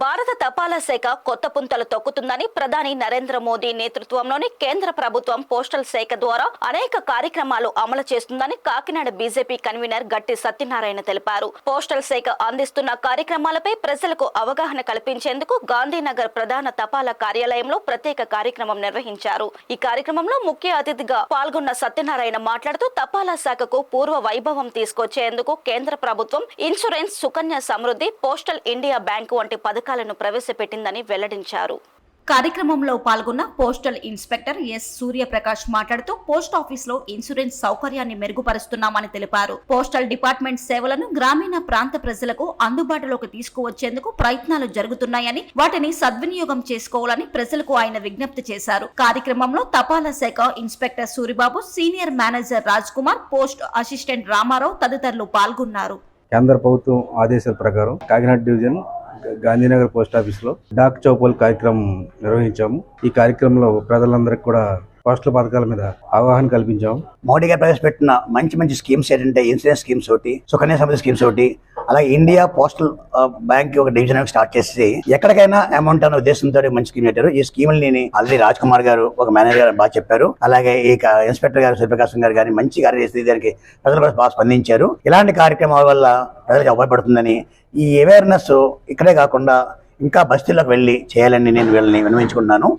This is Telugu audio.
భారత తపాలా శాఖ కొత్త పుంతలు తొక్కుతుందని ప్రధాని నరేంద్ర మోదీ నేతృత్వంలోని కేంద్ర ప్రభుత్వం పోస్టల్ శాఖ ద్వారా అనేక కార్యక్రమాలు అమలు చేస్తుందని కాకినాడ బీజేపీ కన్వీనర్ గట్టి సత్యనారాయణ తెలిపారు. పోస్టల్ శాఖ అందిస్తున్న కార్యక్రమాలపై ప్రజలకు అవగాహన కల్పించేందుకు గాంధీనగర్ ప్రధాన తపాలా కార్యాలయంలో ప్రత్యేక కార్యక్రమం నిర్వహించారు. ఈ కార్యక్రమంలో ముఖ్య అతిథిగా పాల్గొన్న సత్యనారాయణ మాట్లాడుతూ తపాలా శాఖకు పూర్వ వైభవం తీసుకొచ్చేందుకు కేంద్ర ప్రభుత్వం insurance, Sukanya Samriddhi, postal India bank వంటి పథకాలను ప్రవేశపెట్టిందని వెల్లడించారు. కార్యక్రమంలో పాల్గొన్న పోస్టల్ ఇన్స్పెక్టర్ ఎస్ సూర్యప్రకాష్ మాట్లాడుతూ పోస్ట్ ఆఫీస్ లో ఇన్సూరెన్స్ సౌకర్యాన్ని మెరుగుపరుస్తున్నామని తెలిపారు. పోస్టల్ డిపార్ట్మెంట్ సేవలను గ్రామీణ ప్రాంత ప్రజలకు అందుబాటులోకి తీసుకువచ్చేందుకు ప్రయత్నాలు జరుగుతున్నాయని, వాటిని సద్వినియోగం చేసుకోవాలని ప్రజలకు ఆయన విజ్ఞప్తి చేశారు. కార్యక్రమంలో తపాలా శాఖ inspector Suribabu, senior manager Raj Kumar, post assistant Ramarao తదితరులు పాల్గొన్నారు. కేంద్ర ప్రభుత్వం ఆదేశాల ప్రకారం Kakinada division Gandhinagar post office లో డాక్ చౌపల్ కార్యక్రమం నిర్వహించాము. ఈ కార్యక్రమంలో ప్రజలందరికీ కూడా పోస్టల్ పథకాల మీద అవగాహన కల్పించాము. మోడీ గారు ప్రవేశపెట్టిన మంచి స్కీమ్స్ ఏంటంటే ఇన్సూరెన్స్ స్కీమ్స్ ఒకటి, సుకన్య సమృద్ధి స్కీమ్స్ ఒకటి, అలాగే ఇండియా పోస్టల్ బ్యాంక్ ఒక డివిజన్ స్టార్ట్ చేసి ఎక్కడికైనా అమౌంట్ అనే ఉద్దేశంతో మంచి స్కీమ్ పెట్టారు. ఈ స్కీములని ఆల్రెడీ రాజ్ కుమార్ గారు, ఒక మేనేజర్ గారు బాగా చెప్పారు. అలాగే ఈ ఇన్స్పెక్టర్ గారు సూర్యప్రకాశం గారు కానీ మంచి కార్యం చేసి దానికి ప్రజలు కూడా బాగా స్పందించారు. ఇలాంటి కార్యక్రమాల వల్ల ప్రజలకు ఉపయోగపడుతుందని, ఈ అవేర్నెస్ ఇక్కడే కాకుండా ఇంకా బస్తీలకు వెళ్ళి చేయాలని నేను వీళ్ళని విన్నవించుకుంటున్నాను.